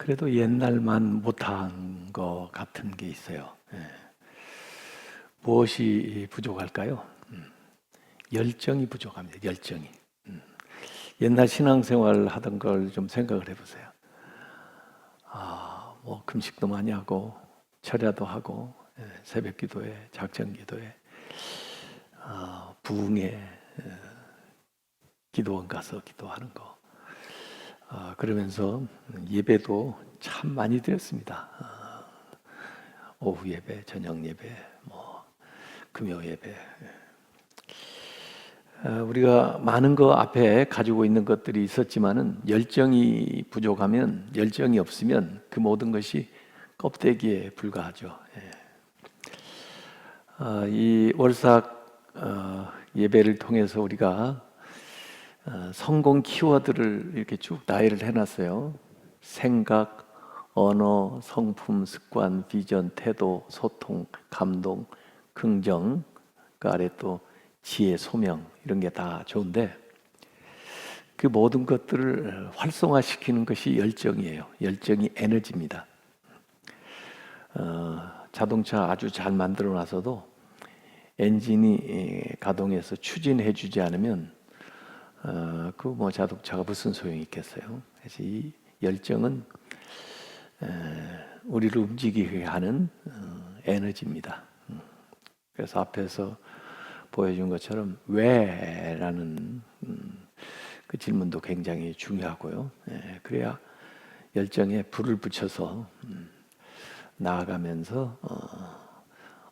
그래도 옛날만 못한 것 같은 게 있어요. 무엇이 부족할까요? 열정이 부족합니다. 열정이. 옛날 신앙생활 하던 걸 좀 생각을 해보세요. 뭐 금식도 많이 하고 철야도 하고 새벽기도회, 작전기도회, 부흥회, 기도원 가서 기도하는 거. 그러면서 예배도 참 많이 드렸습니다. 오후 예배, 저녁 예배, 금요 예배. 우리가 많은 거 앞에 가지고 있는 것들이 있었지만은 열정이 부족하면, 열정이 없으면 그 모든 것이 껍데기에 불과하죠. 이 월삭 예배를 통해서 우리가 성공 키워드를 이렇게 쭉 나열을 해놨어요. 생각, 언어, 성품, 습관, 비전, 태도, 소통, 감동, 긍정, 그 아래 또 지혜, 소명, 이런 게 다 좋은데 그 모든 것들을 활성화시키는 것이 열정이에요. 열정이 에너지입니다. 자동차 아주 잘 만들어 놔서도 엔진이 가동해서 추진해 주지 않으면 그 자동차가 무슨 소용이 있겠어요. 그래서 이 열정은 우리를 움직이게 하는 에너지입니다. 그래서 앞에서 보여준 것처럼 왜라는 그 질문도 굉장히 중요하고요. 그래야 열정에 불을 붙여서 나아가면서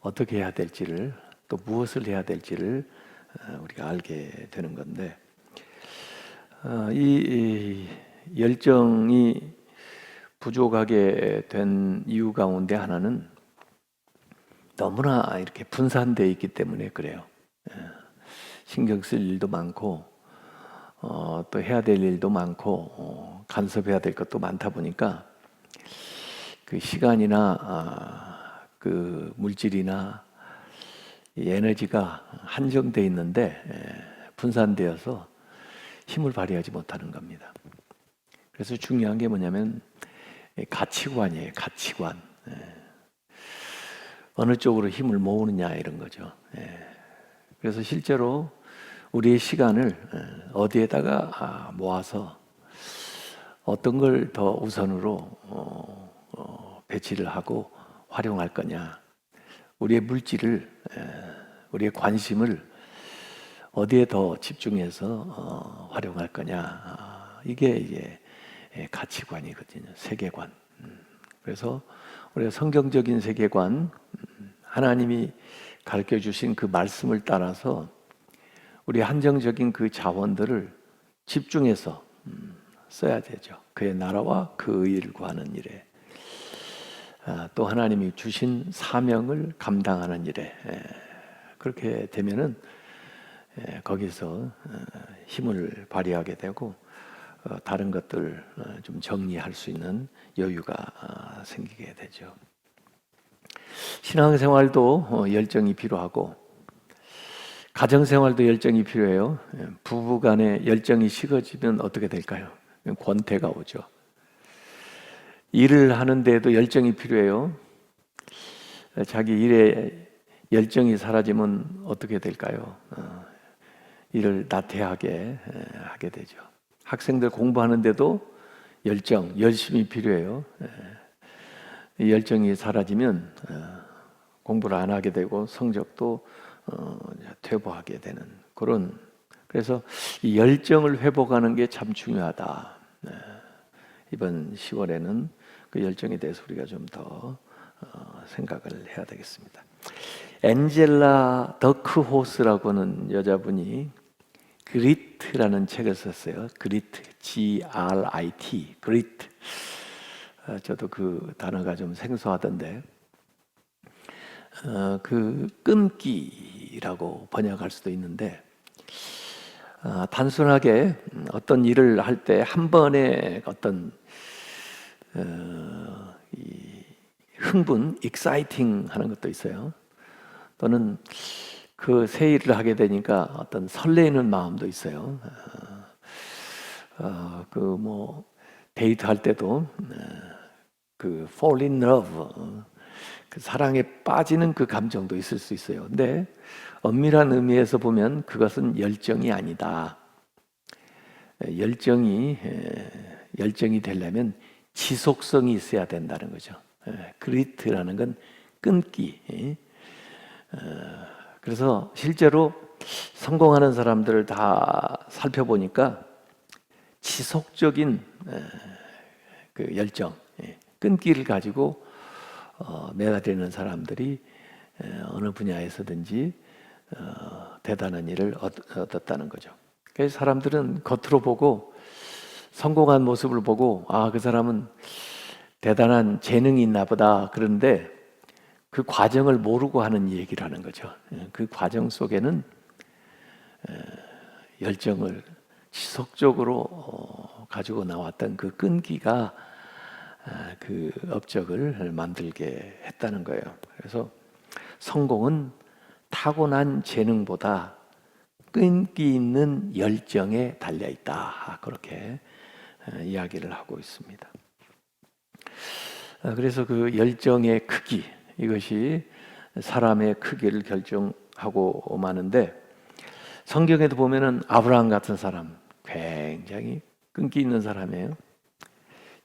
어떻게 해야 될지를, 또 무엇을 해야 될지를 우리가 알게 되는 건데, 이 열정이 부족하게 된 이유 가운데 하나는 너무나 이렇게 분산되어 있기 때문에 그래요. 신경 쓸 일도 많고 또 해야 될 일도 많고 간섭해야 될 것도 많다 보니까 그 시간이나 그 물질이나 이 에너지가 한정되어 있는데 분산되어서 힘을 발휘하지 못하는 겁니다. 그래서 중요한 게 뭐냐면 가치관이에요. 가치관. 어느 쪽으로 힘을 모으느냐 이런 거죠. 그래서 실제로 우리의 시간을 어디에다가 모아서 어떤 걸 더 우선으로 배치를 하고 활용할 거냐, 우리의 물질을, 우리의 관심을 어디에 더 집중해서 활용할 거냐, 이게 이제 가치관이거든요. 세계관. 그래서 우리가 성경적인 세계관, 하나님이 가르쳐 주신 그 말씀을 따라서 우리 한정적인 그 자원들을 집중해서 써야 되죠. 그의 나라와 그 의를 구하는 일에, 또 하나님이 주신 사명을 감당하는 일에, 그렇게 되면은 거기서 힘을 발휘하게 되고 다른 것들 좀 정리할 수 있는 여유가 생기게 되죠. 신앙생활도 열정이 필요하고 가정생활도 열정이 필요해요. 부부간에 열정이 식어지면 어떻게 될까요? 권태가 오죠. 일을 하는데도 열정이 필요해요. 자기 일에 열정이 사라지면 어떻게 될까요? 일을 나태하게 하게 되죠. 학생들 공부하는데도 열정, 열심이 필요해요. 이 열정이 사라지면 공부를 안 하게 되고 성적도 퇴보하게 되는 그런, 그래서 이 열정을 회복하는 게 참 중요하다. 이번 10월에는 그 열정에 대해서 우리가 좀 더 생각을 해야 되겠습니다. 엔젤라 더크호스라고 하는 여자분이 그리트라는 책을 썼어요. 그리트, G-R-I-T, 그리트. 저도 그 단어가 좀 생소하던데, 그 끈기라고 번역할 수도 있는데, 단순하게 어떤 일을 할 때 한 번에 어떤 이 흥분, exciting 하는 것도 있어요. 또는 그 새 일을 하게 되니까 어떤 설레이는 마음도 있어요. 데이트할 때도 그 fall in love, 그 사랑에 빠지는 그 감정도 있을 수 있어요. 근데 엄밀한 의미에서 보면 그것은 열정이 아니다. 열정이 되려면 지속성이 있어야 된다는 거죠. 그리트라는 건 끊기. 그래서 실제로 성공하는 사람들을 다 살펴보니까 지속적인 그 열정, 끈기를 가지고 매달리는 사람들이 어느 분야에서든지 대단한 일을 얻었다는 거죠. 그래서 사람들은 겉으로 보고 성공한 모습을 보고 그 사람은 대단한 재능이 있나 보다. 그런데 그 과정을 모르고 하는 얘기를 하는 거죠. 그 과정 속에는 열정을 지속적으로 가지고 나왔던 그 끈기가 그 업적을 만들게 했다는 거예요. 그래서 성공은 타고난 재능보다 끈기 있는 열정에 달려 있다. 그렇게 이야기를 하고 있습니다. 그래서 그 열정의 크기, 이것이 사람의 크기를 결정하고 마는데, 성경에도 보면은 아브라함 같은 사람 굉장히 끈기 있는 사람이에요.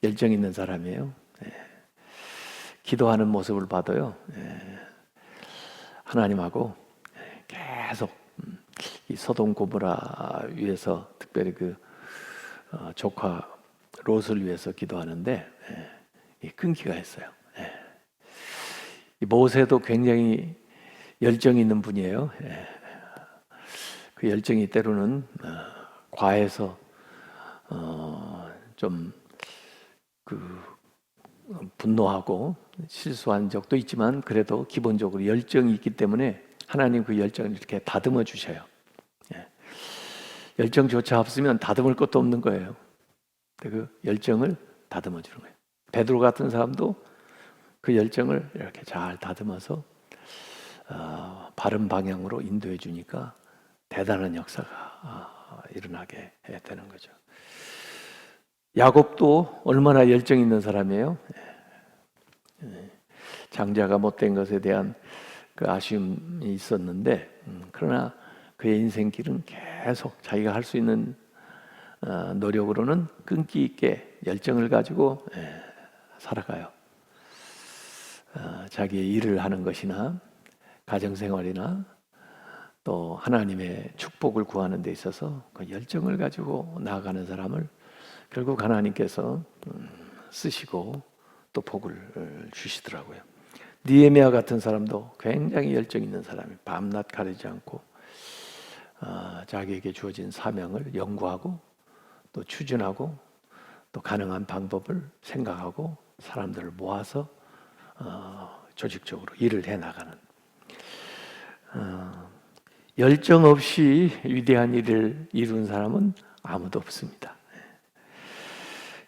열정 있는 사람이에요. 기도하는 모습을 봐도요, 하나님하고 계속 이 소돔 고모라 위해서, 특별히 그 조카 롯을 위해서 기도하는데 이 끈기가 있어요. 이 모세도 굉장히 열정 있는 분이에요. 그 열정이 때로는 과해서 좀 그 분노하고 실수한 적도 있지만, 그래도 기본적으로 열정이 있기 때문에 하나님 그 열정을 이렇게 다듬어 주셔요. 열정조차 없으면 다듬을 것도 없는 거예요. 그 열정을 다듬어 주는 거예요. 베드로 같은 사람도 그 열정을 이렇게 잘 다듬어서 바른 방향으로 인도해 주니까 대단한 역사가 일어나게 되는 거죠. 야곱도 얼마나 열정 있는 사람이에요. 장자가 못된 것에 대한 그 아쉬움이 있었는데, 그러나 그의 인생길은 계속 자기가 할 수 있는 노력으로는 끈기 있게 열정을 가지고 살아가요. 자기의 일을 하는 것이나 가정생활이나 또 하나님의 축복을 구하는 데 있어서 그 열정을 가지고 나아가는 사람을 결국 하나님께서 쓰시고 또 복을 주시더라고요. 느헤미야 같은 사람도 굉장히 열정 있는 사람이 밤낮 가리지 않고 자기에게 주어진 사명을 연구하고 또 추진하고 또 가능한 방법을 생각하고 사람들을 모아서 조직적으로 일을 해나가는, 열정 없이 위대한 일을 이룬 사람은 아무도 없습니다.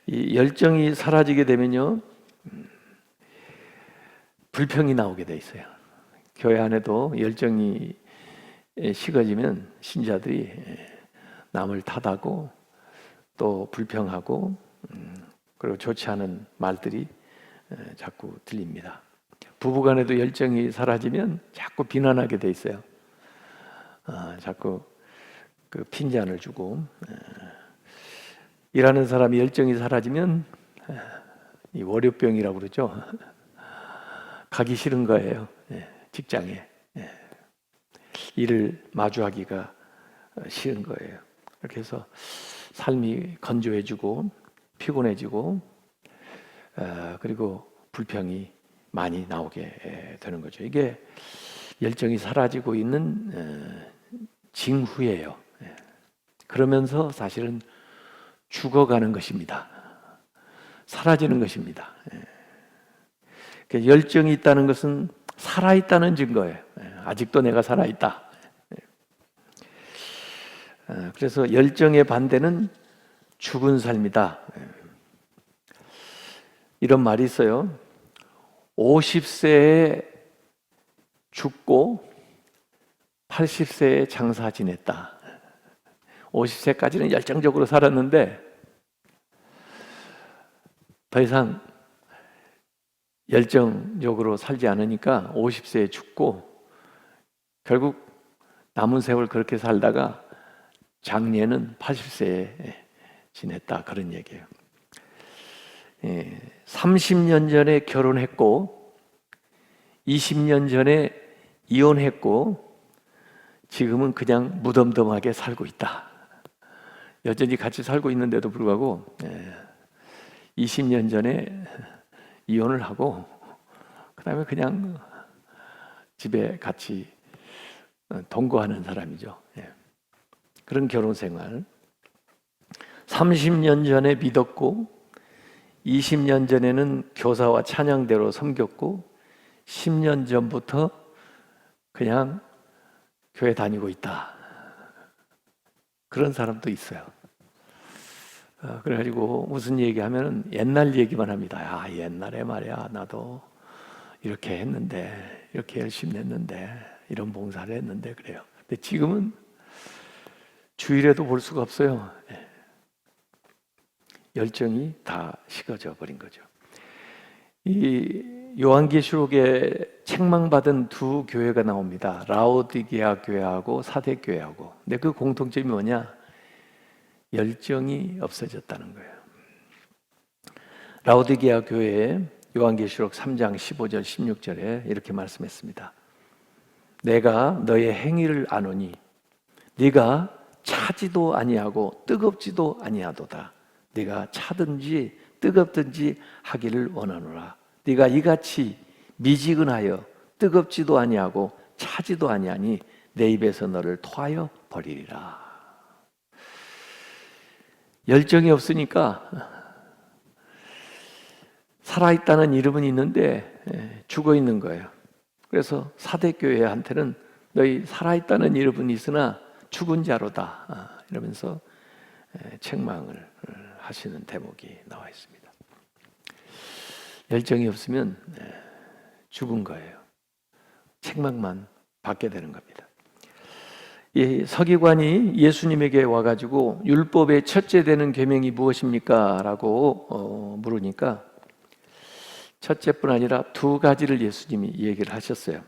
이 열정이 사라지게 되면요, 불평이 나오게 돼 있어요. 교회 안에도 열정이 식어지면 신자들이 남을 탓하고 또 불평하고 그리고 좋지 않은 말들이 자꾸 들립니다. 부부간에도 열정이 사라지면 자꾸 비난하게 돼 있어요. 자꾸 그 핀잔을 주고, 일하는 사람이 열정이 사라지면 이 월요병이라고 그러죠. 가기 싫은 거예요. 직장에 일을 마주하기가 싫은 거예요. 그렇게 해서 삶이 건조해지고 피곤해지고 그리고 불평이 많이 나오게 되는 거죠. 이게 열정이 사라지고 있는 징후예요. 그러면서 사실은 죽어가는 것입니다. 사라지는 것입니다. 열정이 있다는 것은 살아있다는 증거예요. 아직도 내가 살아있다. 그래서 열정의 반대는 죽은 삶이다. 이런 말이 있어요. 50세에 죽고 80세에 장사 지냈다. 50세까지는 열정적으로 살았는데 더 이상 열정적으로 살지 않으니까 50세에 죽고 결국 남은 세월 그렇게 살다가 장례는 80세에 지냈다, 그런 얘기예요. 30년 전에 결혼했고 20년 전에 이혼했고 지금은 그냥 무덤덤하게 살고 있다. 여전히 같이 살고 있는데도 불구하고 20년 전에 이혼을 하고 그 다음에 그냥 집에 같이 동거하는 사람이죠. 그런 결혼 생활. 30년 전에 믿었고 20년 전에는 교사와 찬양대로 섬겼고 10년 전부터 그냥 교회 다니고 있다. 그런 사람도 있어요. 그래가지고 무슨 얘기하면 옛날 얘기만 합니다. 야, 옛날에 말이야 나도 이렇게 했는데, 이렇게 열심히 했는데, 이런 봉사를 했는데 그래요. 근데 지금은 주일에도 볼 수가 없어요. 열정이 다 식어져 버린 거죠. 이 요한계시록에 책망받은 두 교회가 나옵니다. 라오디게아 교회하고 사대 교회하고. 근데 그 공통점이 뭐냐? 열정이 없어졌다는 거예요. 라오디게아 교회에 요한계시록 3장 15절 16절에 이렇게 말씀했습니다. 내가 너의 행위를 아노니 네가 차지도 아니하고 뜨겁지도 아니하도다. 네가 차든지 뜨겁든지 하기를 원하노라. 네가 이같이 미지근하여 뜨겁지도 아니하고 차지도 아니하니 내 입에서 너를 토하여 버리리라. 열정이 없으니까 살아있다는 이름은 있는데 죽어 있는 거예요. 그래서 사대교회한테는 너희 살아있다는 이름은 있으나 죽은 자로다 이러면서 책망을 하시는 대목이 나와 있습니다. 열정이 없으면 죽은 거예요. 책망만 받게 되는 겁니다. 이 서기관이 예수님에게 와가지고 율법의 첫째 되는 계명이 무엇입니까? 라고 물으니까 첫째뿐 아니라 두 가지를 예수님이 얘기를 하셨어요.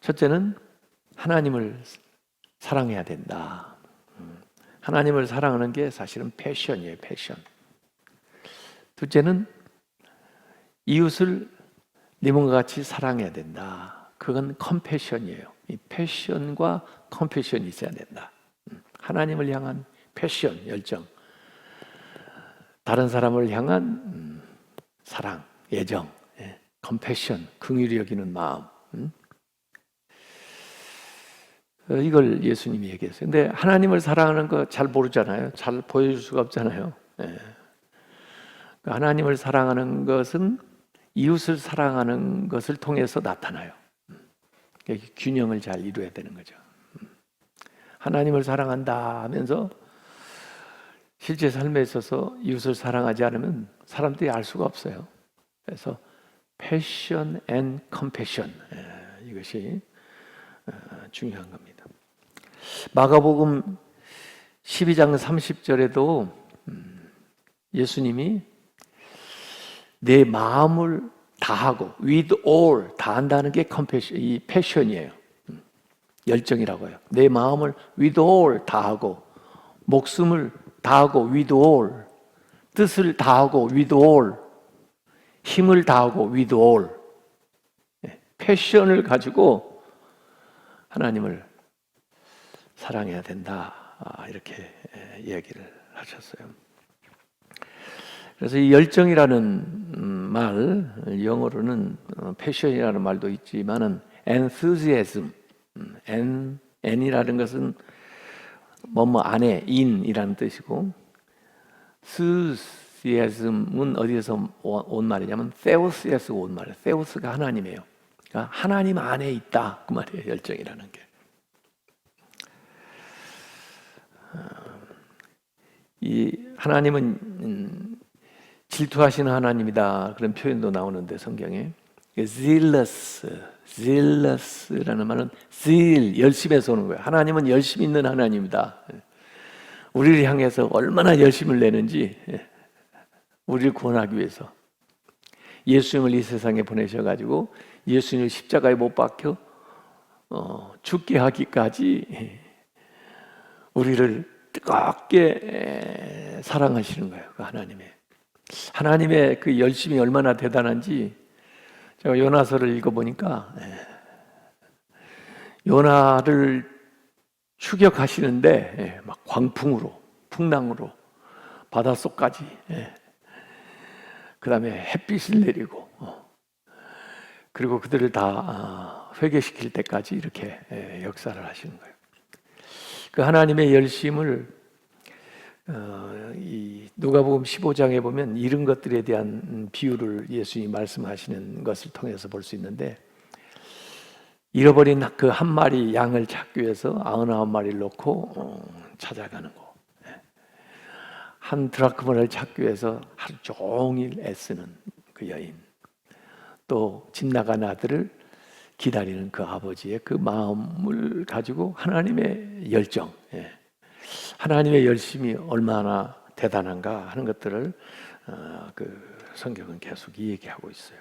첫째는 하나님을 사랑해야 된다. 하나님을 사랑하는 게 사실은 패션이에요, 패션. 둘째는 이웃을 네 몸과 같이 사랑해야 된다. 그건 컴패션이에요. 이 패션과 컴패션이 있어야 된다. 하나님을 향한 패션, 열정. 다른 사람을 향한 사랑, 애정, 컴패션, 긍휼히 여기는 마음. 이걸 예수님이 얘기했어요. 근데 하나님을 사랑하는 거 잘 모르잖아요. 잘 보여줄 수가 없잖아요. 하나님을 사랑하는 것은 이웃을 사랑하는 것을 통해서 나타나요. 균형을 잘 이루어야 되는 거죠. 하나님을 사랑한다 하면서 실제 삶에 있어서 이웃을 사랑하지 않으면 사람들이 알 수가 없어요. 그래서 패션 앤 컴패션, 이것이 중요한 겁니다. 마가복음 12장 30절에도 예수님이 내 마음을 다하고 with all 다한다는 게 컴패션, 이 패션이에요. 열정이라고 해요. 내 마음을 with all 다하고 목숨을 다하고 with all 뜻을 다하고 with all 힘을 다하고 with all 패션을 가지고 하나님을 사랑해야 된다. 이렇게 얘기를 하셨어요. 그래서 이 열정이라는 말, 영어로는 패션이라는 말도 있지만은 enthusiasm, n이라는 것은 뭐뭐 안에 in이라는 뜻이고 enthusiasm은 어디에서 온 말이냐면 theos에서 온 말이에요. theos가 하나님이에요. 그러니까 하나님 안에 있다 그 말이에요. 열정이라는 게. 이 하나님은 질투하시는 하나님이다 그런 표현도 나오는데 성경에 zealous라는 말은 zeal 열심에서 오는 거예요. 하나님은 열심 있는 하나님이다. 우리를 향해서 얼마나 열심을 내는지 우리를 구원하기 위해서 예수님을 이 세상에 보내셔가지고 예수님을 십자가에 못 박혀 죽게 하기까지 우리를 뜨겁게 사랑하시는 거예요. 그 하나님의 그 열심이 얼마나 대단한지 제가 요나서를 읽어보니까 요나를 추격하시는데 막 광풍으로 풍랑으로 바닷속까지 그 다음에 햇빛을 내리고 그리고 그들을 다 회개시킬 때까지 이렇게 역사를 하시는 거예요. 그 하나님의 열심을 이 누가복음 15장에 보면 이런 것들에 대한 비유를 예수님이 말씀하시는 것을 통해서 볼 수 있는데, 잃어버린 그 한 마리 양을 찾기 위해서 99마리를 놓고 찾아가는 거, 한 드라크마를 찾기 위해서 하루 종일 애쓰는 그 여인, 또 집 나간 아들을 기다리는 그 아버지의 그 마음을 가지고 하나님의 열정, 하나님의 열심이 얼마나 대단한가 하는 것들을 그 성경은 계속 얘기하고 있어요.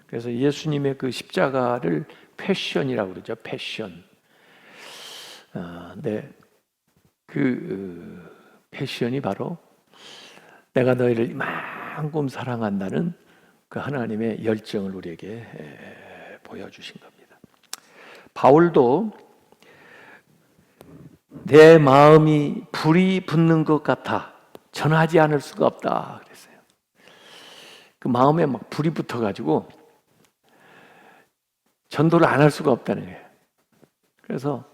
그래서 예수님의 그 십자가를 패션이라고 그러죠. 패션. 근데 그 패션이 바로 내가 너희를 이만큼 사랑한다는 그 하나님의 열정을 우리에게 보여주신 겁니다. 바울도 내 마음이 불이 붙는 것 같아 전하지 않을 수가 없다 그랬어요. 그 마음에 막 불이 붙어가지고 전도를 안 할 수가 없다는 거예요. 그래서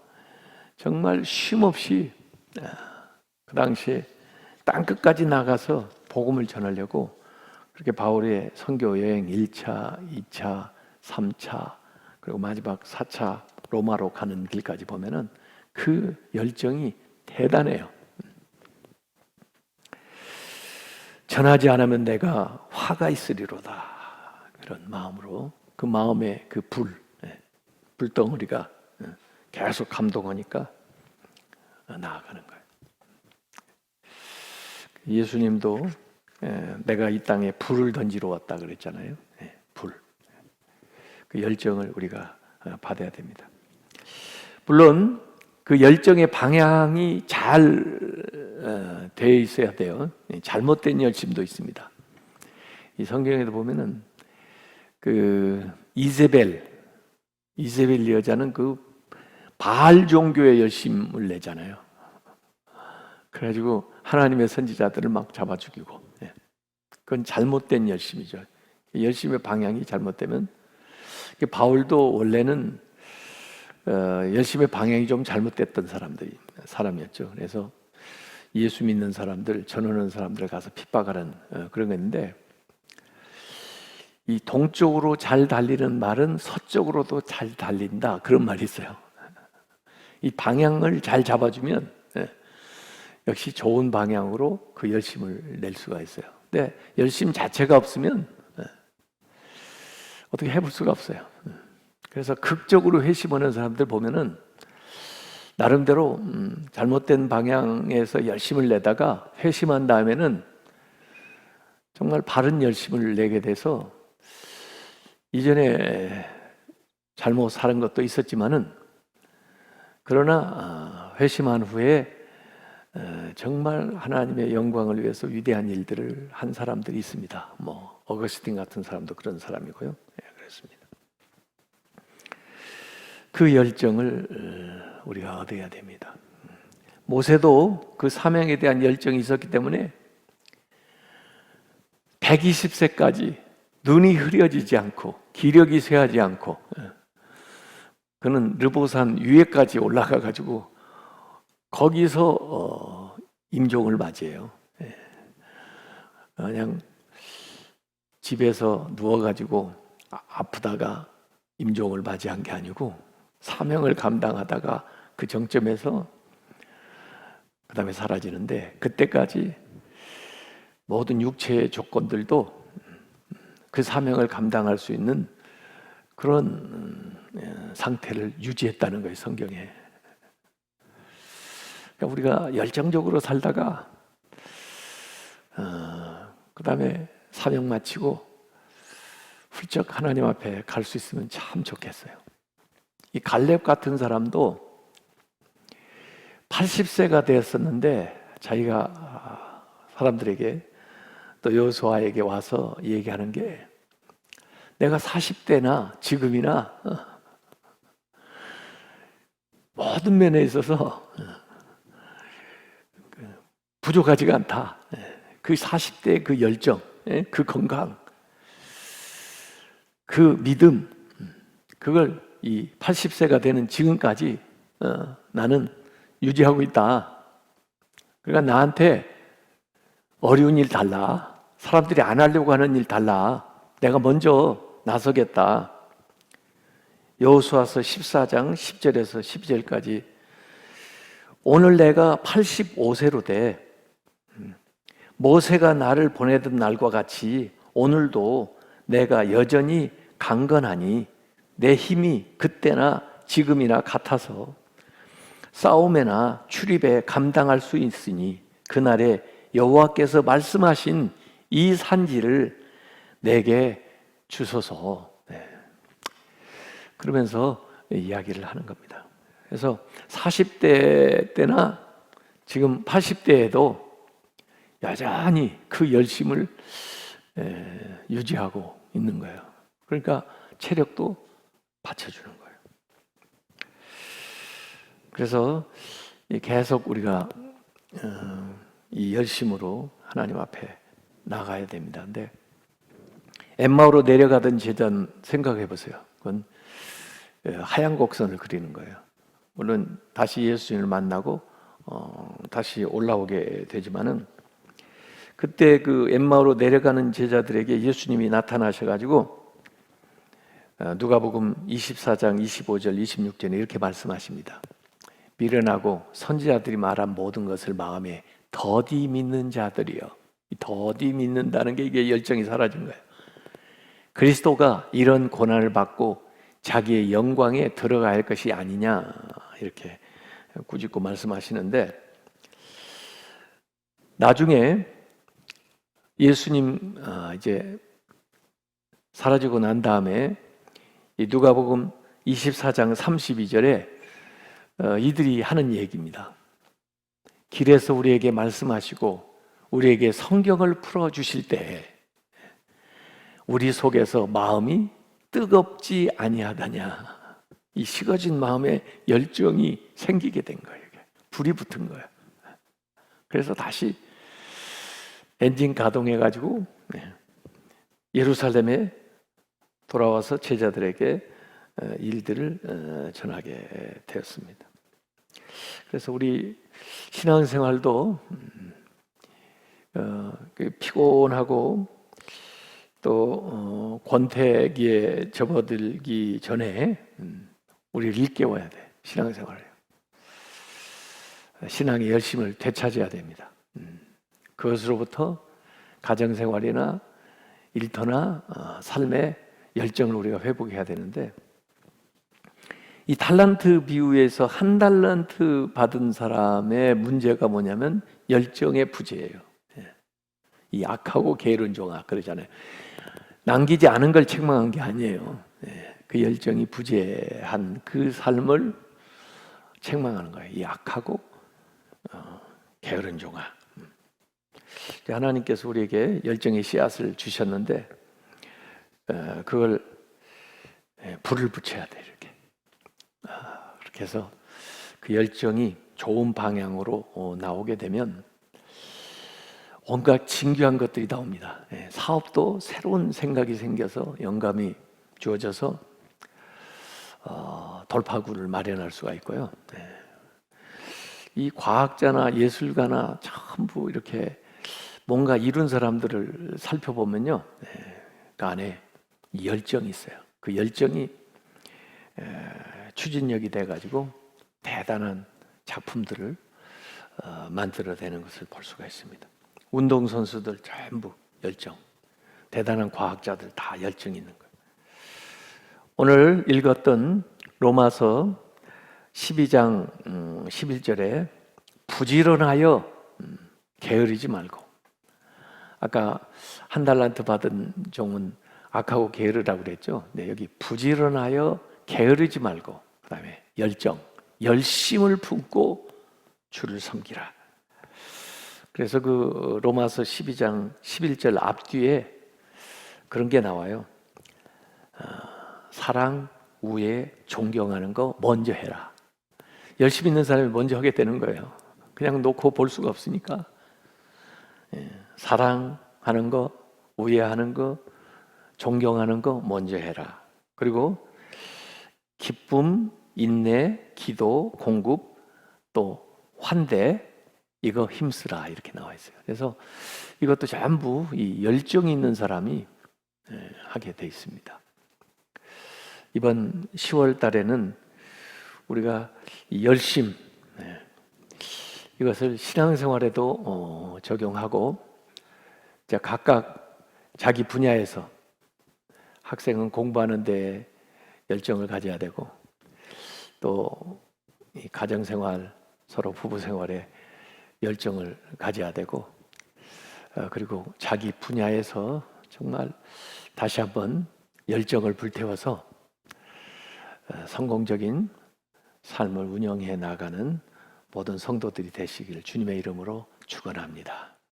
정말 쉼없이 그 당시에 땅끝까지 나가서 복음을 전하려고 그렇게 바울의 선교 여행 1차, 2차, 3차 그리고 마지막 4차 로마로 가는 길까지 보면은 그 열정이 대단해요. 전하지 않으면 내가 화가 있으리로다. 그런 마음으로 그 마음의 그 불덩어리가 계속 감동하니까 나아가는 거예요. 예수님도 내가 이 땅에 불을 던지러 왔다 그랬잖아요. 불. 그 열정을 우리가 받아야 됩니다. 물론 그 열정의 방향이 잘 되어 있어야 돼요. 잘못된 열심도 있습니다. 이 성경에도 보면은 그 이세벨 여자는 그 바알 종교의 열심을 내잖아요. 그래가지고 하나님의 선지자들을 막 잡아 죽이고, 그건 잘못된 열심이죠. 열심의 방향이 잘못되면, 바울도 원래는 열심의 방향이 좀 잘못됐던 사람이었죠. 그래서 예수 믿는 사람들, 전하는 사람들 가서 핍박하는 그런 거 있는데, 이 동쪽으로 잘 달리는 말은 서쪽으로도 잘 달린다 그런 말이 있어요. 이 방향을 잘 잡아주면 역시 좋은 방향으로 그 열심을 낼 수가 있어요. 근데 열심 자체가 없으면 어떻게 해볼 수가 없어요. 그래서 극적으로 회심하는 사람들 보면은 나름대로 잘못된 방향에서 열심을 내다가 회심한 다음에는 정말 바른 열심을 내게 돼서 이전에 잘못 사는 것도 있었지만은 그러나 회심한 후에 정말 하나님의 영광을 위해서 위대한 일들을 한 사람들이 있습니다. 뭐 어거스틴 같은 사람도 그런 사람이고요. 그렇습니다. 그 열정을 우리가 얻어야 됩니다. 모세도 그 사명에 대한 열정이 있었기 때문에 120세까지 눈이 흐려지지 않고 기력이 쇠하지 않고 그는 르보산 위에까지 올라가 가지고 거기서 임종을 맞이해요. 그냥 집에서 누워가지고 아프다가 임종을 맞이한 게 아니고 사명을 감당하다가 그 정점에서 그 다음에 사라지는데, 그때까지 모든 육체의 조건들도 그 사명을 감당할 수 있는 그런 상태를 유지했다는 거예요, 성경에. 그러니까 우리가 열정적으로 살다가 그 다음에 사명 마치고 훌쩍 하나님 앞에 갈 수 있으면 참 좋겠어요. 이 갈렙 같은 사람도 80세가 되었었는데 자기가 사람들에게 또 여호수아에게 와서 얘기하는 게, 내가 40대나 지금이나 모든 면에 있어서 부족하지가 않다. 그 40대의 그 열정, 그 건강, 그 믿음, 그걸 이 80세가 되는 지금까지 나는 유지하고 있다. 그러니까 나한테 어려운 일 달라, 사람들이 안 하려고 하는 일 달라, 내가 먼저 나서겠다. 여호수아서 14장 10절에서 12절까지 오늘 내가 85세로 돼 모세가 나를 보내던 날과 같이 오늘도 내가 여전히 강건하니 내 힘이 그때나 지금이나 같아서 싸움에나 출입에 감당할 수 있으니 그날에 여호와께서 말씀하신 이 산지를 내게 주소서. 그러면서 이야기를 하는 겁니다. 그래서 40대 때나 지금 80대에도 여전히 그 열심을 유지하고 있는 거예요. 그러니까 체력도 받쳐주는 거예요. 그래서 계속 우리가 이 열심으로 하나님 앞에 나가야 됩니다. 근데 엠마오로 내려가던 제자는 생각해 보세요. 그건 하얀 곡선을 그리는 거예요. 물론 다시 예수님을 만나고 다시 올라오게 되지만은, 그때 그 엠마오로 내려가는 제자들에게 예수님이 나타나셔가지고 누가복음 24장 25절 26절에 이렇게 말씀하십니다. 미련하고 선지자들이 말한 모든 것을 마음에 더디 믿는 자들이요. 더디 믿는다는 게 이게 열정이 사라진 거예요. 그리스도가 이런 고난을 받고 자기의 영광에 들어가야 할 것이 아니냐, 이렇게 꾸짖고 말씀하시는데, 나중에 예수님 이제 사라지고 난 다음에 이 누가복음 24장 32절에 이들이 하는 얘기입니다. 길에서 우리에게 말씀하시고 우리에게 성경을 풀어주실 때 우리 속에서 마음이 뜨겁지 아니하다냐. 이 식어진 마음에 열정이 생기게 된 거예요. 불이 붙은 거예요. 그래서 다시 엔진 가동해가지고 예루살렘에 돌아와서 제자들에게 일들을 전하게 되었습니다. 그래서 우리 신앙생활도 피곤하고 또 권태기에 접어들기 전에 우리를 일깨워야 돼. 신앙생활을, 신앙의 열심을 되찾아야 됩니다. 그것으로부터 가정생활이나 일터나 삶의 열정을 우리가 회복해야 되는데, 이 달란트 비유에서 한 달란트 받은 사람의 문제가 뭐냐면 열정의 부재예요. 이 악하고 게으른 종아 그러잖아요. 남기지 않은 걸 책망한 게 아니에요. 그 열정이 부재한 그 삶을 책망하는 거예요. 이 악하고 게으른 종아. 하나님께서 우리에게 열정의 씨앗을 주셨는데 그걸 불을 붙여야 돼. 이렇게 해서 그 열정이 좋은 방향으로 나오게 되면 온갖 진귀한 것들이 나옵니다. 사업도 새로운 생각이 생겨서 영감이 주어져서 돌파구를 마련할 수가 있고요. 이 과학자나 예술가나 전부 이렇게 뭔가 이룬 사람들을 살펴보면요, 그 안에 열정이 있어요. 그 열정이 추진력이 돼가지고 대단한 작품들을 만들어내는 것을 볼 수가 있습니다. 운동선수들 전부 열정, 대단한 과학자들 다 열정이 있는 거예요. 오늘 읽었던 로마서 12장 11절에 부지런하여 게으르지 말고, 아까 한 달란트 받은 종은 악하고 게으르라고 그랬죠. 네, 여기 부지런하여 게으르지 말고, 그다음에 열정, 열심을 품고 주를 섬기라. 그래서 그 로마서 12장 11절 앞뒤에 그런 게 나와요. 사랑, 우애, 존경하는 거 먼저 해라. 열심 있는 사람이 먼저 하게 되는 거예요. 그냥 놓고 볼 수가 없으니까. 사랑하는 거, 우애하는 거, 존경하는 거 먼저 해라. 그리고 기쁨, 인내, 기도, 공급, 또 환대, 이거 힘쓰라 이렇게 나와 있어요. 그래서 이것도 전부 이 열정이 있는 사람이 하게 돼 있습니다. 이번 10월 달에는 우리가 이 열심, 이것을 신앙생활에도 적용하고, 각각 자기 분야에서 학생은 공부하는 데 열정을 가져야 되고, 또 이 가정생활, 서로 부부생활에 열정을 가져야 되고, 그리고 자기 분야에서 정말 다시 한번 열정을 불태워서 성공적인 삶을 운영해 나가는 모든 성도들이 되시길 주님의 이름으로 축원합니다.